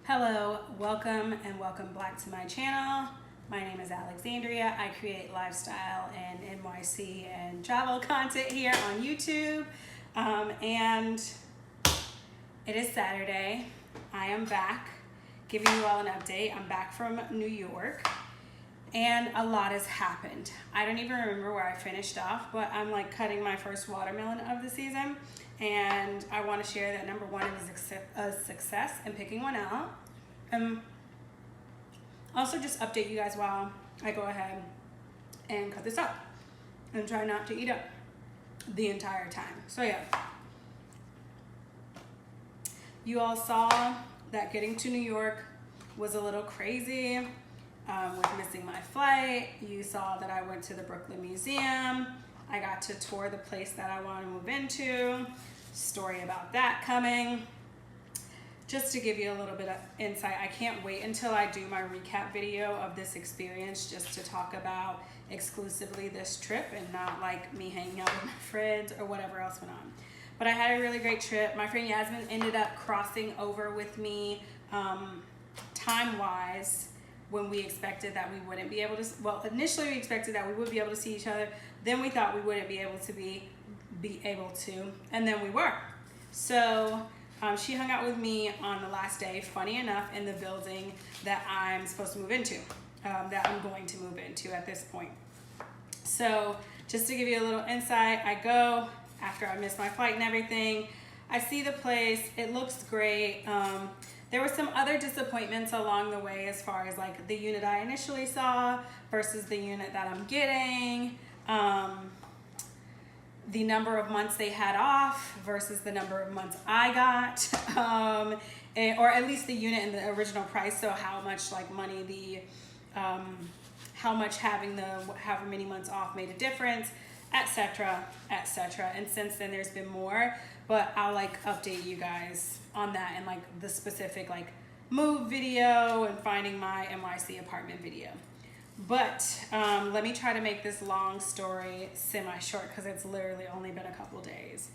Hello, welcome back to my channel. My name is Alexandria. I create lifestyle and NYC and travel content here on YouTube. And it is Saturday. I am back giving you all an update. I'm back from New York and a lot has happened. I don't even remember where I finished off, but I'm like cutting my first watermelon of the season. And I want to share that number one is a success and picking one out. Also just update you guys while I go ahead and cut this up and try not to eat up the entire time. So yeah, you all saw that getting to New York was a little crazy with missing my flight. You saw that I went to the Brooklyn Museum. I got to tour the place that I want to move into. Story about that coming. Just to give you a little bit of insight, I can't wait until I do my recap video of this experience just to talk about exclusively this trip and not like me hanging out with my friends or whatever else went on. But I had a really great trip. My friend Yasmin ended up crossing over with me time-wise when we expected that we wouldn't be able to, well, initially we expected that we would be able to see each other. Then we thought we wouldn't be able to be able to, and then we were. So she hung out with me on the last day, funny enough, in the building that I'm supposed to move into, that I'm going to move into at this point. So just to give you a little insight, I go after I missed my flight and everything. I see the place, it looks great. There were some other disappointments along the way as far as like the unit I initially saw versus the unit that I'm getting. The number of months they had off versus the number of months I got, or at least the unit and the original price. So how much like money how much having the however many months off made a difference, etc., etc. And since then there's been more, but I'll like update you guys on that and like the specific like move video and finding my NYC apartment video. But let me try to make this long story semi-short because it's literally only been a couple days.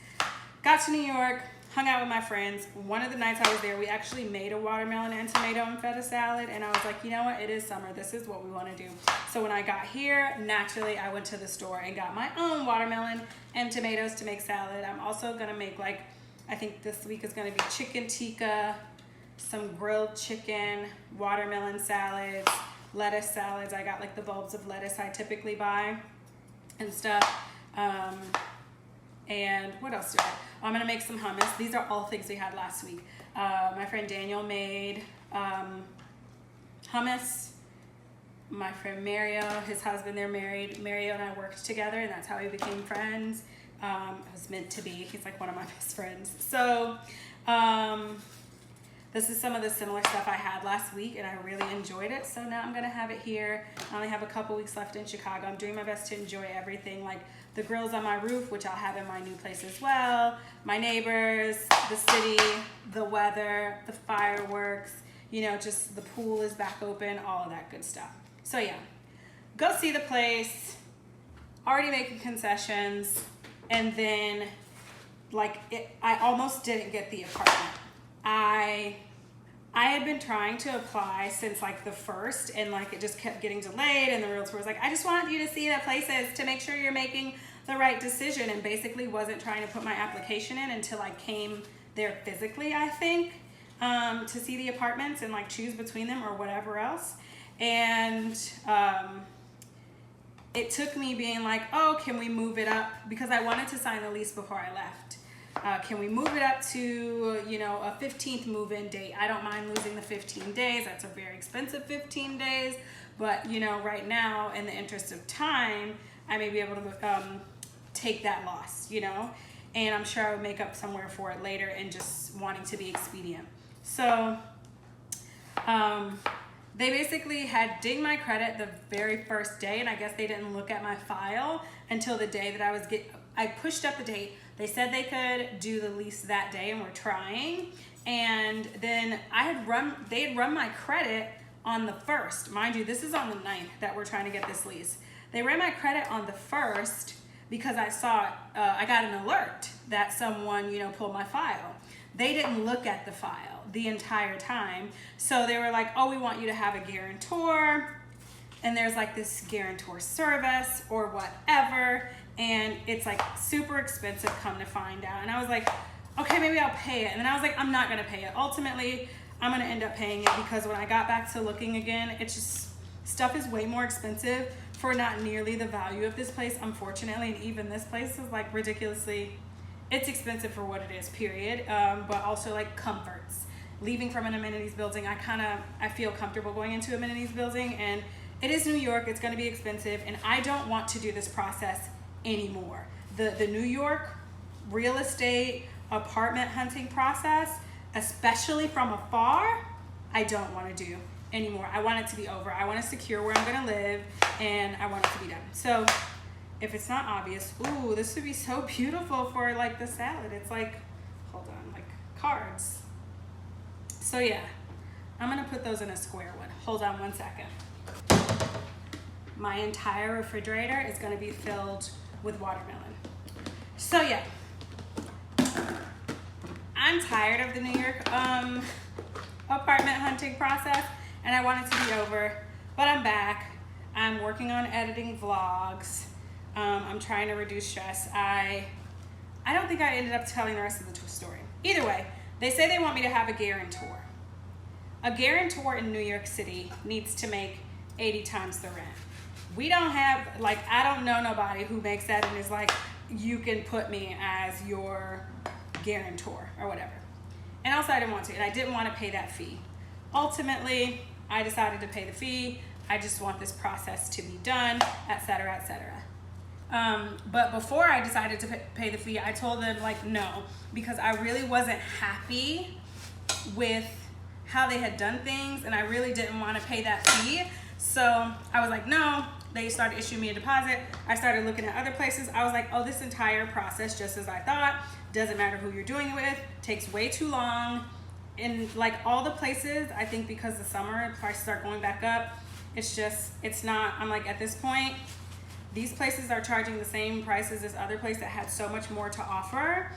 Got to New York, hung out with my friends. One of the nights I was there, we actually made a watermelon and tomato and feta salad. And I was like, you know what? It is summer. This is what we want to do. So when I got here, naturally, I went to the store and got my own watermelon and tomatoes to make salad. I'm also going to make like, I think this week is going to be chicken tikka, some grilled chicken, watermelon salads, lettuce salads. I got like the bulbs of lettuce I typically buy and stuff. And what else do I'm gonna make some hummus. These are all things we had last week. My friend Daniel made hummus. My friend Mario, his husband, they're married. Mario and I worked together and that's how we became friends. It was meant to be. He's like one of my best friends. So this is some of the similar stuff I had last week and I really enjoyed it. So now I'm gonna have it here. I only have a couple weeks left in Chicago. I'm doing my best to enjoy everything, like the grills on my roof, which I'll have in my new place as well, my neighbors, the city, the weather, the fireworks, you know, just the pool is back open, all of that good stuff. So yeah, go see the place, already making concessions, and then like I almost didn't get the apartment. I had been trying to apply since like the first and like it just kept getting delayed and the realtor was like, I just want you to see the places to make sure you're making the right decision, and basically wasn't trying to put my application in until I came there physically, I think, to see the apartments and like choose between them or whatever else. And it took me being like, oh, can we move it up? Because I wanted to sign the lease before I left. Can we move it up to, you know, a 15th move-in date? I don't mind losing the 15 days. That's a very expensive 15 days. But, you know, right now, in the interest of time, I may be able to take that loss, you know? And I'm sure I would make up somewhere for it later and just wanting to be expedient. So they basically had dinged my credit the very first day, and I guess they didn't look at my file until the day that I pushed up the date. They said they could do the lease that day and we're trying. And then they had run my credit on the 1st. Mind you, this is on the 9th that we're trying to get this lease. They ran my credit on the 1st because I saw, I got an alert that someone, you know, pulled my file. They didn't look at the file. the entire time. So they were like, oh, we want you to have a guarantor, and there's like this guarantor service or whatever, and it's like super expensive, come to find out. And I was like, okay, maybe I'll pay it. And then I was like, I'm not gonna pay it. Ultimately, I'm gonna end up paying it, because when I got back to looking again, it's just, stuff is way more expensive for not nearly the value of this place, unfortunately. And even this place is like ridiculously, it's expensive for what it is, period. But also like comforts. Leaving from an amenities building, I feel comfortable going into amenities building, and it is New York, it's gonna be expensive, and I don't want to do this process anymore. The New York real estate apartment hunting process, especially from afar, I don't wanna do anymore. I want it to be over. I want to secure where I'm gonna live, and I want it to be done. So if it's not obvious, ooh, this would be so beautiful for like the salad. It's like, hold on, like cards. So yeah, I'm gonna put those in a square one. Hold on one second. My entire refrigerator is gonna be filled with watermelon. So yeah, I'm tired of the New York apartment hunting process, and I want it to be over, but I'm back. I'm working on editing vlogs. I'm trying to reduce stress. I don't think I ended up telling the rest of the story. Either way, they say they want me to have a guarantor. A guarantor in New York City needs to make 80 times the rent. We don't have, like, I don't know nobody who makes that and is like, you can put me as your guarantor or whatever. And also I didn't want to, and I didn't want to pay that fee. Ultimately, I decided to pay the fee. I just want this process to be done, etc., etc. But before I decided to pay the fee, I told them like no, because I really wasn't happy with how they had done things, and I really didn't want to pay that fee. So I was like, no. They started issuing me a deposit. I started looking at other places. I was like, oh, this entire process, just as I thought, doesn't matter who you're doing it with, takes way too long. In like all the places, I think because the summer prices are going back up, it's not, I'm like, at this point, these places are charging the same prices as other places that had so much more to offer.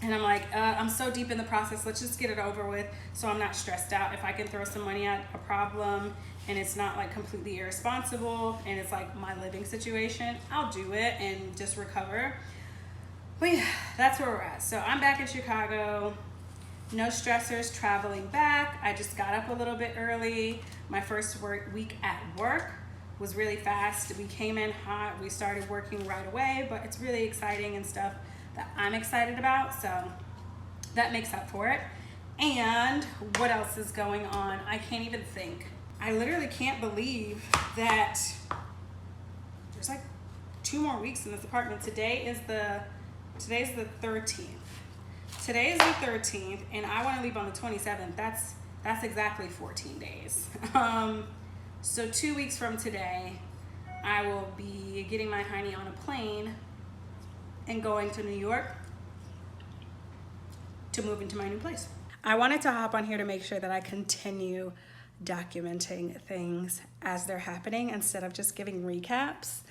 And I'm like, I'm so deep in the process, let's just get it over with so I'm not stressed out. If I can throw some money at a problem and it's not like completely irresponsible and it's like my living situation, I'll do it and just recover. But yeah, that's where we're at. So I'm back in Chicago. No stressors traveling back. I just got up a little bit early. My first week at work was really fast. We came in hot. We started working right away, but it's really exciting and stuff that I'm excited about. So that makes up for it. And what else is going on? I can't even think. I literally can't believe that there's like 2 more weeks in this apartment. Today's the 13th. Today is the 13th, and I want to leave on the 27th. That's exactly 14 days. So 2 weeks from today, I will be getting my hiney on a plane and going to New York to move into my new place. I wanted to hop on here to make sure that I continue documenting things as they're happening instead of just giving recaps.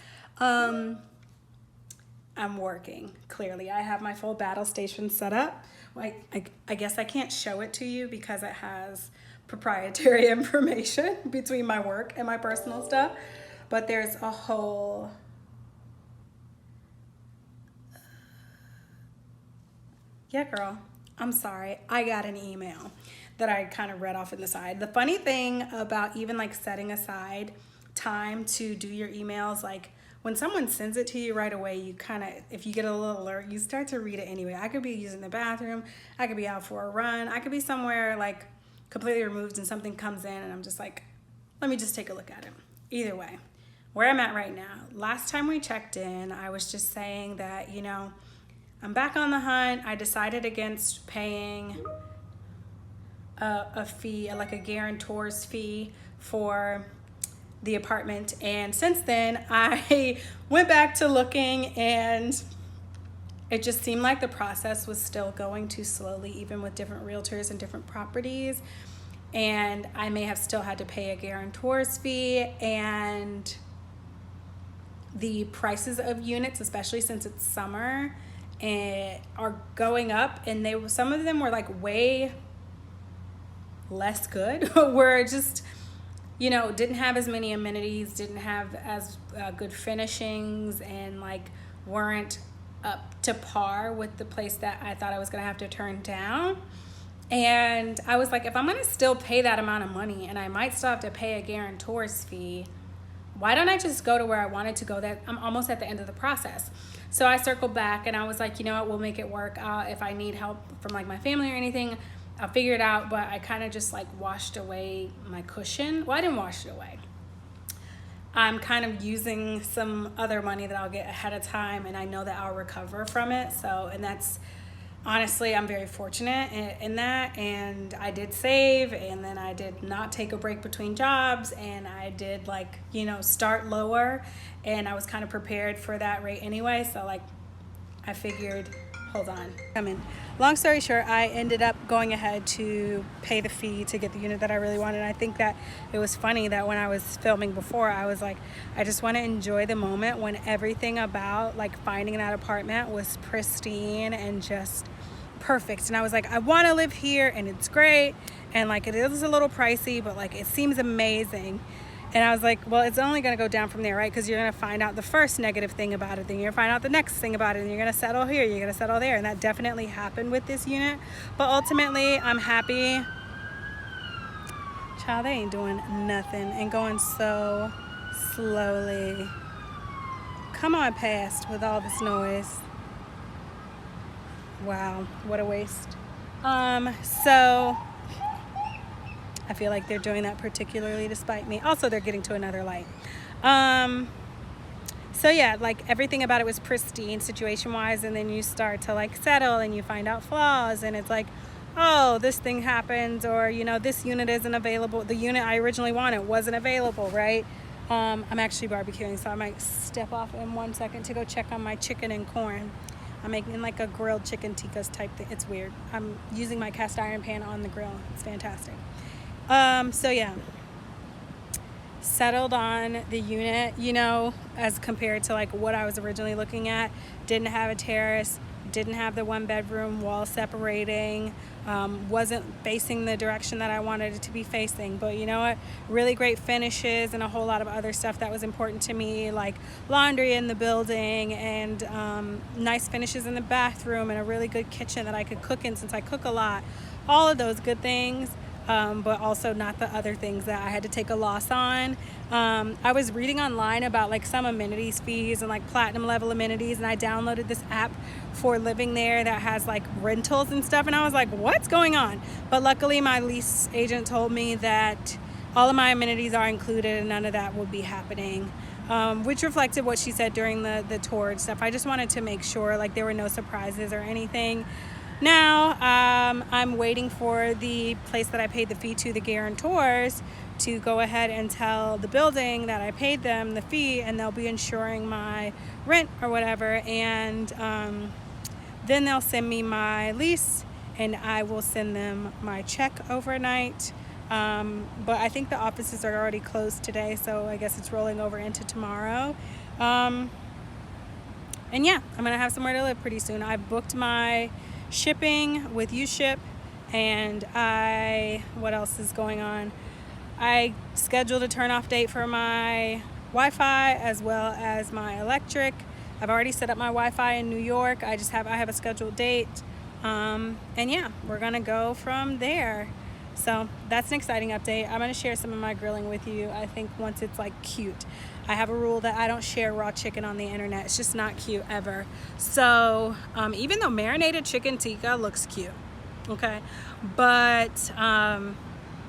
I'm working, clearly. I have my full battle station set up. Like, I guess I can't show it to you because it has proprietary information between my work and my personal stuff, but there's a whole... Yeah, girl, I'm sorry. I got an email that I kind of read off in the side. The funny thing about even like setting aside time to do your emails, like when someone sends it to you right away, you kind of, if you get a little alert, you start to read it anyway. I could be using the bathroom, I could be out for a run, I could be somewhere like completely removed and something comes in and I'm just like, let me just take a look at it. Either way, where I'm at right now, last time we checked in, I was just saying that, you know, I'm back on the hunt. I decided against paying a fee, like a guarantor's fee for the apartment. And since then, I went back to looking and it just seemed like the process was still going too slowly, even with different realtors and different properties. And I may have still had to pay a guarantor's fee, and the prices of units, especially since it's summer, are going up, and some of them were like way less good, were just, you know, didn't have as many amenities, didn't have as good finishings, and like weren't up to par with the place that I thought I was gonna have to turn down. And I was like, if I'm gonna still pay that amount of money and I might still have to pay a guarantor's fee, why don't I just go to where I wanted to go? That I'm almost at the end of the process. So I circled back and I was like, you know what, we'll make it work. If I need help from like my family or anything, I'll figure it out. But I kind of just like washed away my cushion. Well, I didn't wash it away. I'm kind of using some other money that I'll get ahead of time, and I know that I'll recover from it. So, and that's, honestly, I'm very fortunate in that. And I did save, and then I did not take a break between jobs, and I did like, you know, start lower, and I was kind of prepared for that rate anyway. So like, I figured, hold on, come in. Long story short, I ended up going ahead to pay the fee to get the unit that I really wanted. I think that it was funny that when I was filming before, I was like, I just want to enjoy the moment when everything about like finding that apartment was pristine and just perfect. And I was like, I want to live here, and it's great, and like it is a little pricey, but like it seems amazing. And I was like, well, it's only going to go down from there, right? Because you're going to find out the first negative thing about it, then you're going to find out the next thing about it, and you're going to settle here, you're going to settle there. And that definitely happened with this unit. But ultimately, I'm happy. Child, they ain't doing nothing and going so slowly. Come on past with all this noise. Wow, what a waste. So I feel like they're doing that particularly to spite me. Also, they're getting to another light. So yeah, like everything about it was pristine situation-wise, and then you start to like settle and you find out flaws, and it's like, oh, this thing happens, or you know, this unit isn't available. The unit I originally wanted wasn't available, right? I'm actually barbecuing, so I might step off in 1 second to go check on my chicken and corn. I'm making like a grilled chicken tikkas type thing. It's weird. I'm using my cast iron pan on the grill. It's fantastic. So yeah, settled on the unit, you know, as compared to like what I was originally looking at. Didn't have a terrace, didn't have the 1-bedroom wall separating, wasn't facing the direction that I wanted it to be facing. But you know what, really great finishes and a whole lot of other stuff that was important to me, like laundry in the building, and nice finishes in the bathroom, and a really good kitchen that I could cook in since I cook a lot. All of those good things. But also not the other things that I had to take a loss on. I was reading online about like some amenities fees and like platinum level amenities, and I downloaded this app for living there that has like rentals and stuff, and I was like, what's going on? But luckily my lease agent told me that all of my amenities are included and none of that will be happening, which reflected what she said during the tour and stuff. I just wanted to make sure like there were no surprises or anything. Now, I'm waiting for the place that I paid the fee to, the guarantors, to go ahead and tell the building that I paid them the fee, and they'll be insuring my rent or whatever, and then they'll send me my lease, and I will send them my check overnight. But I think the offices are already closed today, so I guess it's rolling over into tomorrow. And yeah, I'm gonna have somewhere to live pretty soon. I booked my shipping with UShip, and what else is going on? I scheduled a turn-off date for my Wi-Fi as well as my electric. I've already set up my Wi-Fi in New York. I have a scheduled date, and yeah, we're gonna go from there. So that's an exciting update. I'm gonna share some of my grilling with you, I think, once it's like cute. I have a rule that I don't share raw chicken on the internet. It's just not cute ever. So even though marinated chicken tikka looks cute, okay? But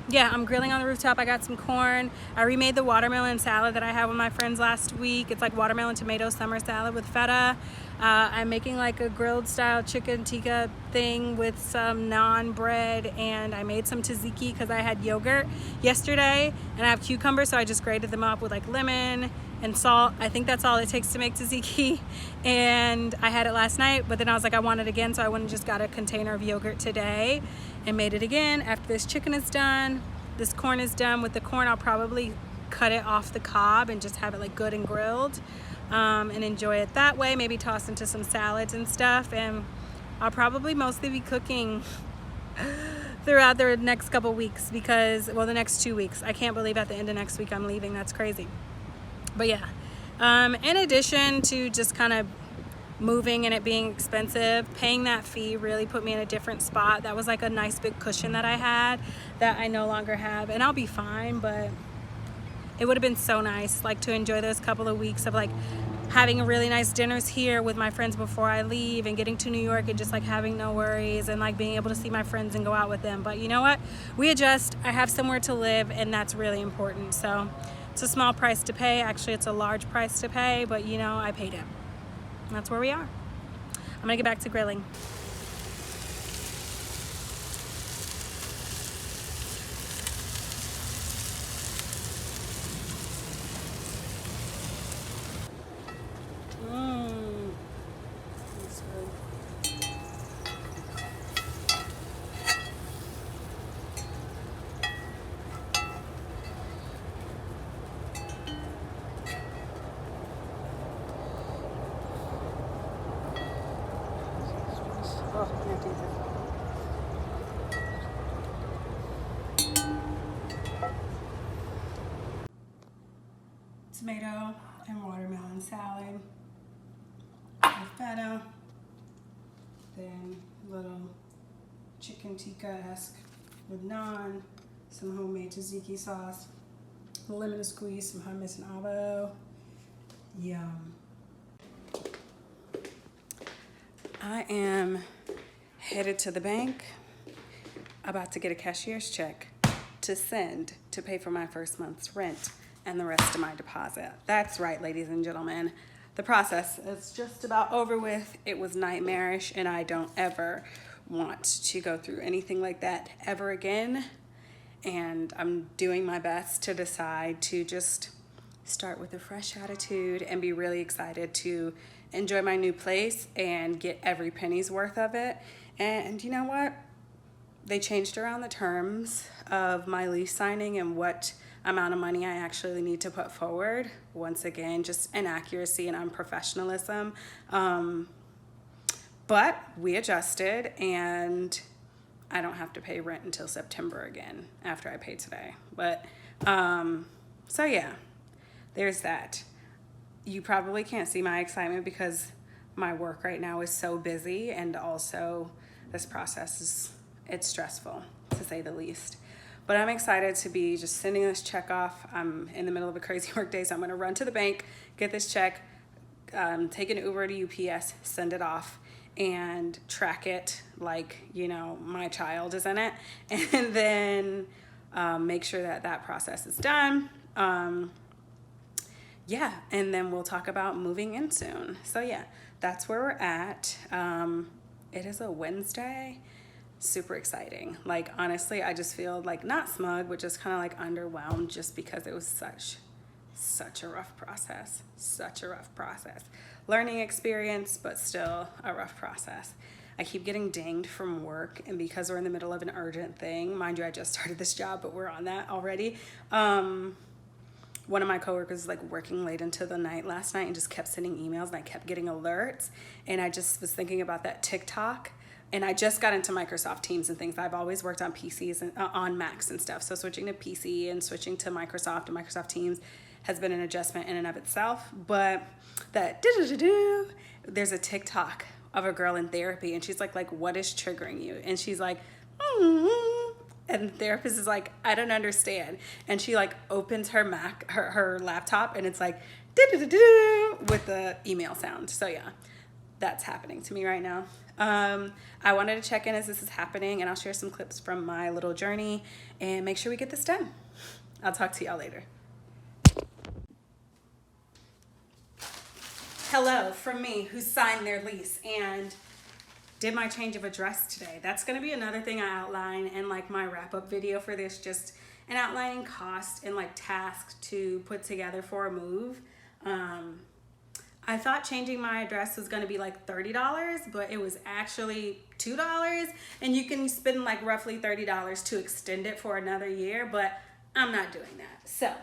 yeah, I'm grilling on the rooftop. I got some corn. I remade the watermelon salad that I had with my friends last week. It's like watermelon tomato summer salad with feta. I'm making like a grilled style chicken tikka thing with some naan bread, and I made some tzatziki because I had yogurt yesterday, and I have cucumbers, so I just grated them up with like lemon and salt. I think that's all it takes to make tzatziki, and I had it last night, but then I was like, I want it again, so I went and just got a container of yogurt today and made it again. After this chicken is done, this corn is done. With the corn, I'll probably cut it off the cob and just have it like good and grilled, and enjoy it that way. Maybe toss into some salads and stuff, and I'll probably mostly be cooking throughout the next couple weeks because, well, the next 2 weeks. I can't believe at the end of next week I'm leaving. That's crazy. But yeah, in addition to just kind of moving and it being expensive, paying that fee really put me in a different spot. That was like a nice big cushion that I had that I no longer have, and I'll be fine, but it would have been so nice like to enjoy those couple of weeks of like having a really nice dinners here with my friends before I leave, and getting to New York and just like having no worries and like being able to see my friends and go out with them. But you know what? We adjust. I have somewhere to live, and that's really important. So it's a small price to pay. Actually, it's a large price to pay, but you know, I paid it. And that's where we are. I'm gonna get back to grilling. That's good. Oh, I can't do this. Tomato and watermelon salad with feta, then little chicken tikka-esque with naan, some homemade tzatziki sauce, a lemon squeeze, some hummus and avo. Yum. I am headed to the bank, about to get a cashier's check to send to pay for my first month's rent and the rest of my deposit. That's right, ladies and gentlemen. The process is just about over with. It was nightmarish, and I don't ever want to go through anything like that ever again. And I'm doing my best to decide to just start with a fresh attitude and be really excited to enjoy my new place and get every penny's worth of it. And you know what? They changed around the terms of my lease signing and what amount of money I actually need to put forward. Once again, just inaccuracy and unprofessionalism. But we adjusted, and I don't have to pay rent until September again after I pay today. But so yeah, there's that. You probably can't see my excitement because my work right now is so busy, and also this process it's stressful, to say the least. But I'm excited to be just sending this check off. I'm in the middle of a crazy work day, so I'm gonna run to the bank, get this check, take an Uber to UPS, send it off, and track it like, you know, my child is in it, and then make sure that that process is done. Yeah, and then we'll talk about moving in soon. So yeah, that's where we're at. It is a Wednesday. Super exciting. Like, honestly, I just feel like not smug, but just kind of like underwhelmed, just because it was such a rough process. Such a rough process. Learning experience, but still a rough process. I keep getting dinged from work, and because we're in the middle of an urgent thing, mind you, I just started this job, but we're on that already. One of my coworkers was like working late into the night last night and just kept sending emails, and I kept getting alerts. And I just was thinking about that TikTok. And I just got into Microsoft Teams and things. I've always worked on PCs and on Macs and stuff. So switching to PC and switching to Microsoft and Microsoft Teams has been an adjustment in and of itself. But that there's a TikTok of a girl in therapy, and she's like, what is triggering you? And she's like, and the therapist is like, I don't understand. And she like opens her Mac, her laptop, and it's like with the email sound. So yeah, that's happening to me right now. I wanted to check in as this is happening, and I'll share some clips from my little journey and make sure we get this done. I'll talk to y'all later. Hello from me, who signed their lease and did my change of address today. That's going to be another thing I outline in like my wrap-up video for this, just an outlining cost and like task to put together for a move. I thought changing my address was going to be like $30, but it was actually $2, and you can spend like roughly $30 to extend it for another year, but I'm not doing that. So,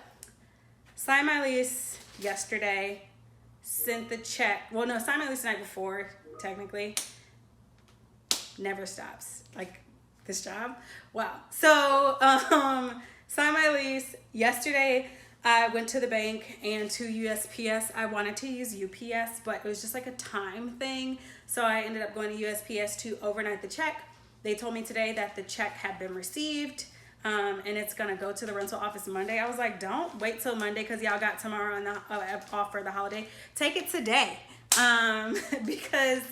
signed my lease yesterday, sent the check. Well, no, signed my lease the night before, technically. Never stops. Like, this job. Wow. So, signed my lease yesterday. I went to the bank and to USPS. I wanted to use UPS, but it was just like a time thing. So I ended up going to USPS to overnight the check. They told me today that the check had been received, and it's gonna go to the rental office Monday. I was like, don't wait till Monday because y'all got tomorrow and off for the holiday. Take it today, because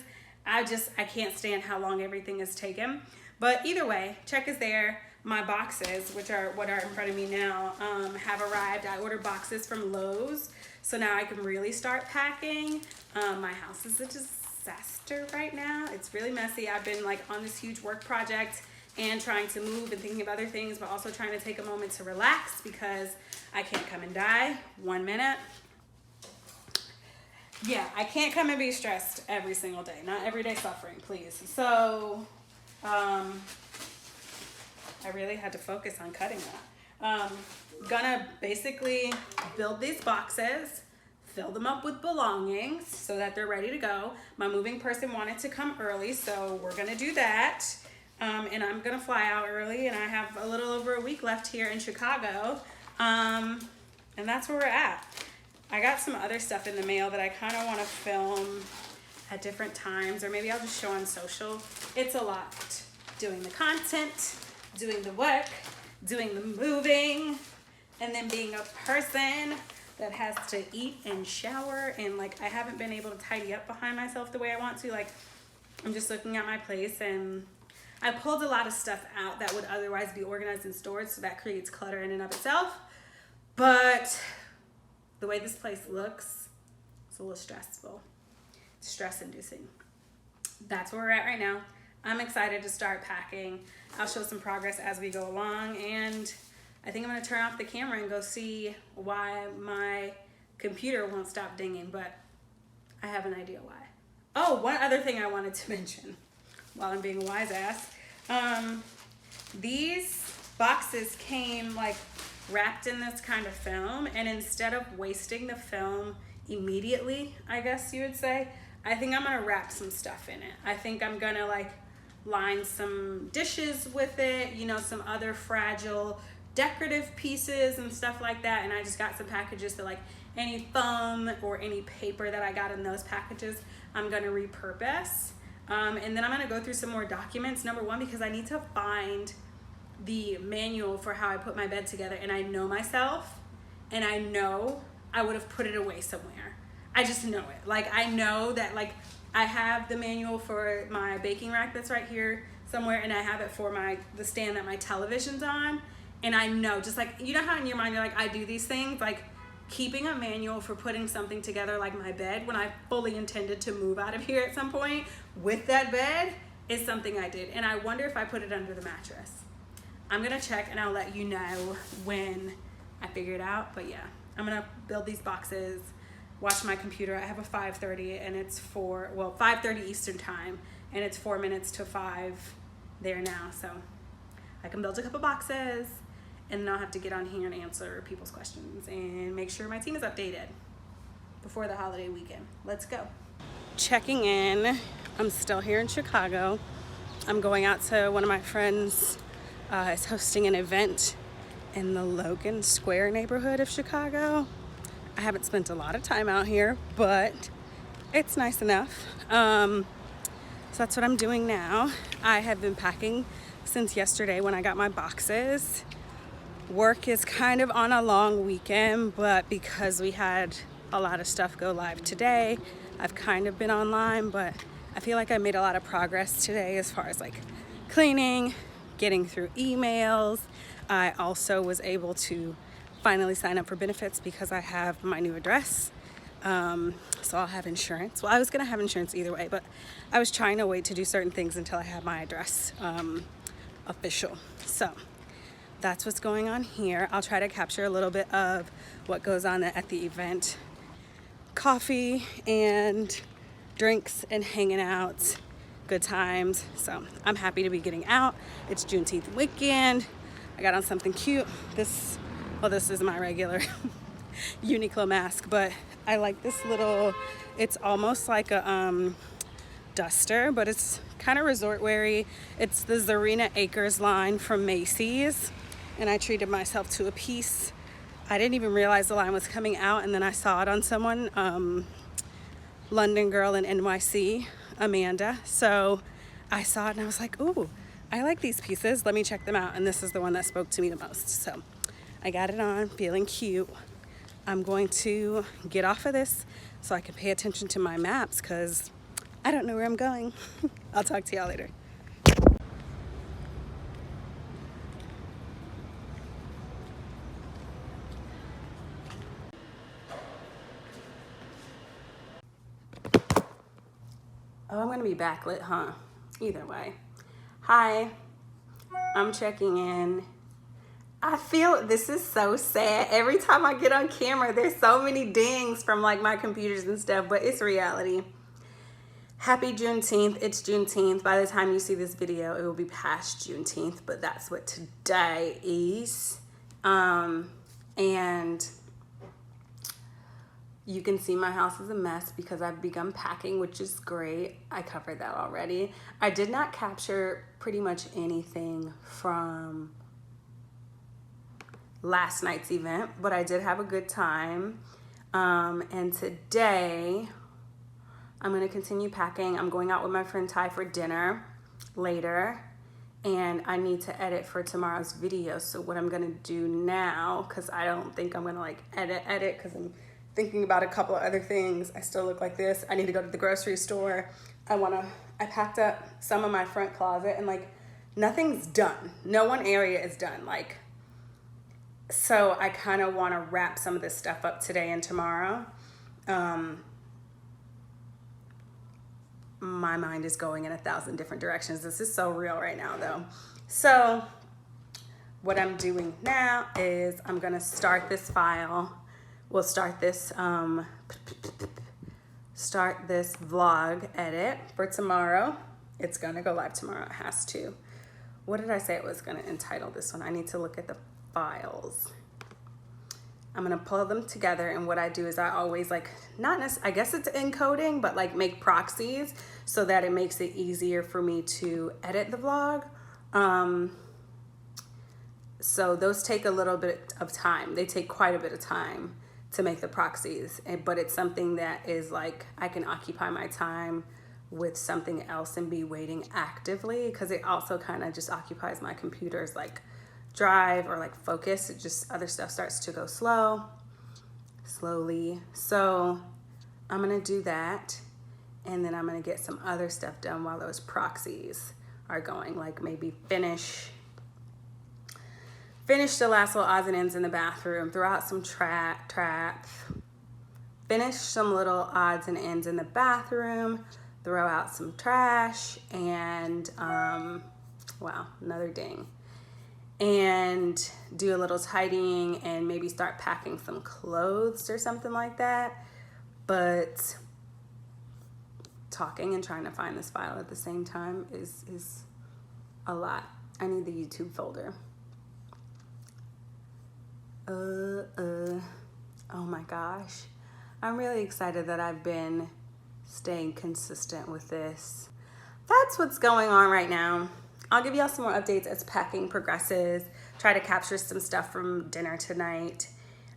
I can't stand how long everything is taken. But either way, check is there. My boxes, which are what are in front of me now, have arrived. I ordered boxes from Lowe's, so now I can really start packing. My house is a disaster right now. It's really messy. I've been like on this huge work project and trying to move and thinking of other things, but also trying to take a moment to relax because I can't come and die. 1 minute. Yeah, I can't come and be stressed every single day. Not everyday suffering, please. So, I really had to focus on cutting that. Gonna basically build these boxes, fill them up with belongings so that they're ready to go. My moving person wanted to come early, so we're gonna do that. And I'm gonna fly out early, and I have a little over a week left here in Chicago. And that's where we're at. I got some other stuff in the mail that I kind of want to film at different times, or maybe I'll just show on social. It's a lot. Doing the content, doing the work, doing the moving, and then being a person that has to eat and shower, and like I haven't been able to tidy up behind myself the way I want to. Like, I'm just looking at my place, and I pulled a lot of stuff out that would otherwise be organized and stored, so that creates clutter in and of itself. But the way this place looks, it's a little stressful. It's stress-inducing. That's where we're at right now. I'm excited to start packing. I'll show some progress as we go along, and I think I'm gonna turn off the camera and go see why my computer won't stop dinging, but I have an idea why. Oh, one other thing I wanted to mention while I'm being a wise ass. These boxes came like wrapped in this kind of film, and instead of wasting the film immediately, I guess you would say, I think I'm gonna wrap some stuff in it. I think I'm gonna like line some dishes with it, you know, some other fragile decorative pieces and stuff like that. And I just got some packages that like any foam or any paper that I got in those packages, I'm gonna repurpose. And then I'm gonna go through some more documents. Number one, because I need to find the manual for how I put my bed together, and I know myself, and I know I would have put it away somewhere. I just know it. Like, I know that like I have the manual for my baking rack that's right here somewhere, and I have it for the stand that my television's on. And I know, just like, you know how in your mind you're like, I do these things, like keeping a manual for putting something together like my bed when I fully intended to move out of here at some point with that bed is something I did. And I wonder if I put it under the mattress. I'm gonna check and I'll let you know when I figure it out. But yeah, I'm gonna build these boxes, watch my computer. I have a 5:30 and it's 5:30 Eastern time, and it's 4 minutes to 5 there now. So I can build a couple boxes, and then I'll have to get on here and answer people's questions and make sure my team is updated before the holiday weekend. Let's go. Checking in. I'm still here in Chicago. I'm going out to one of my friends is hosting an event in the Logan Square neighborhood of Chicago. I haven't spent a lot of time out here, but it's nice enough. So that's what I'm doing now. I have been packing since yesterday when I got my boxes. Work is kind of on a long weekend, but because we had a lot of stuff go live today, I've kind of been online, but I feel like I made a lot of progress today as far as like cleaning, getting through emails. I also was able to finally sign up for benefits because I have my new address. So I'll have insurance. Well, I was gonna have insurance either way, but I was trying to wait to do certain things until I had my address official. So that's what's going on here. I'll try to capture a little bit of what goes on at the event. Coffee and drinks and hanging out, good times. So I'm happy to be getting out. It's Juneteenth weekend. I got on something cute. This is my regular Uniqlo mask, but I like this little, it's almost like a duster, but it's kind of resort weary. It's the Zarina Acres line from Macy's, and I treated myself to a piece. I didn't even realize the line was coming out, and then I saw it on someone, London girl in NYC, Amanda. So I saw it and I was like, ooh, I like these pieces. Let me check them out. And this is the one that spoke to me the most. So I got it on, feeling cute. I'm going to get off of this so I can pay attention to my maps because I don't know where I'm going. I'll talk to y'all later. Oh, I'm gonna be backlit, huh? Either way. Hi, I'm checking in. I feel this is so sad. Every time I get on camera, there's so many dings from like my computers and stuff, but it's reality. Happy Juneteenth. It's Juneteenth. By the time you see this video, it will be past Juneteenth, but that's what today is. And you can see my house is a mess because I've begun packing, which is great. I covered that already. I did not capture pretty much anything from last night's event, but I did have a good time. And today I'm gonna continue packing. I'm going out with my friend Ty for dinner later, and I need to edit for tomorrow's video. So what I'm gonna do now, cause I don't think I'm gonna like edit cause I'm thinking about a couple of other things. I still look like this. I need to go to the grocery store. I packed up some of my front closet and like nothing's done. No one area is done. Like, so I kind of want to wrap some of this stuff up today and tomorrow. My mind is going in 1,000 different directions. This is so real right now though. So what I'm doing now is I'm gonna start this file. We'll start this vlog edit for tomorrow. It's gonna go live tomorrow, it has to. What did I say it was gonna entitle this one? I need to look at the files. I'm gonna pull them together, and what I do is I always like, I guess it's encoding, but like make proxies so that it makes it easier for me to edit the vlog. So those take a little bit of time. They take quite a bit of time to make the proxies, but it's something that is like, I can occupy my time with something else and be waiting actively, because it also kind of just occupies my computer's like drive or like focus. It just, other stuff starts to go slowly. So I'm gonna do that, and then I'm gonna get some other stuff done while those proxies are going, like maybe finish the last little odds and ends in the bathroom, throw out some traps, finish some little odds and ends in the bathroom, throw out some trash, and wow, another ding. And do a little tidying and maybe start packing some clothes or something like that. But talking and trying to find this file at the same time is a lot. I need the YouTube folder. Oh my gosh. I'm really excited that I've been staying consistent with this. That's what's going on right now. I'll give y'all some more updates as packing progresses. Try to capture some stuff from dinner tonight.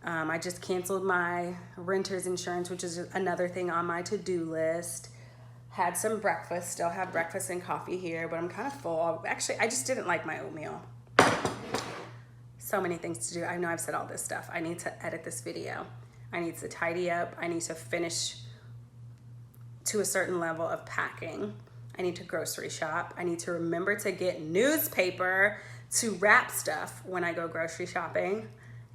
I just canceled my renter's insurance, which is another thing on my to-do list. Had some breakfast, still have breakfast and coffee here, but I'm kind of full. Actually, I just didn't like my oatmeal. So many things to do. I know I've said all this stuff. I need to edit this video. I need to tidy up. I need to finish to a certain level of packing. I need to grocery shop. I need to remember to get newspaper to wrap stuff when I go grocery shopping,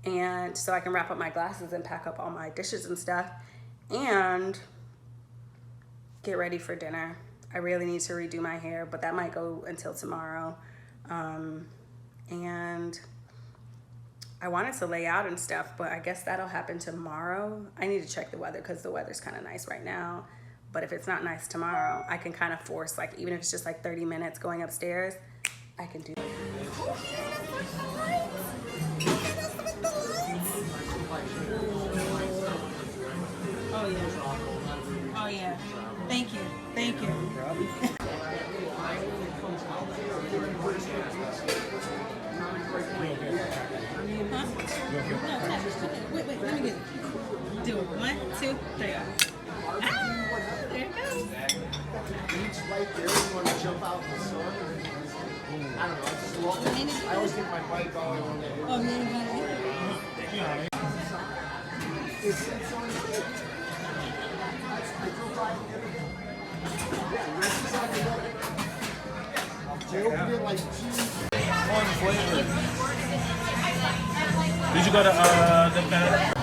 and so I can wrap up my glasses and pack up all my dishes and stuff, and get ready for dinner. I really need to redo my hair, but that might go until tomorrow. And I wanted to lay out and stuff, but I guess that'll happen tomorrow. I need to check the weather because the weather's kind of nice right now. But if it's not nice tomorrow, I can kind of force, like, even if it's just like 30 minutes going upstairs, I can do that. Oh yeah. Oh yeah. Thank you. Thank you. Huh? Wait, let me get it. Do it. 1, 2, 3. Ah, there it goes. Beach right there, you want to jump out in the sun. I don't know, I just love it. I always take my bike all the way on there. Oh, you ain't got it. It sits on the tip. I drove by the other day. Yeah, rest is on the way. They opened it like 2. One flavor. Did you go to the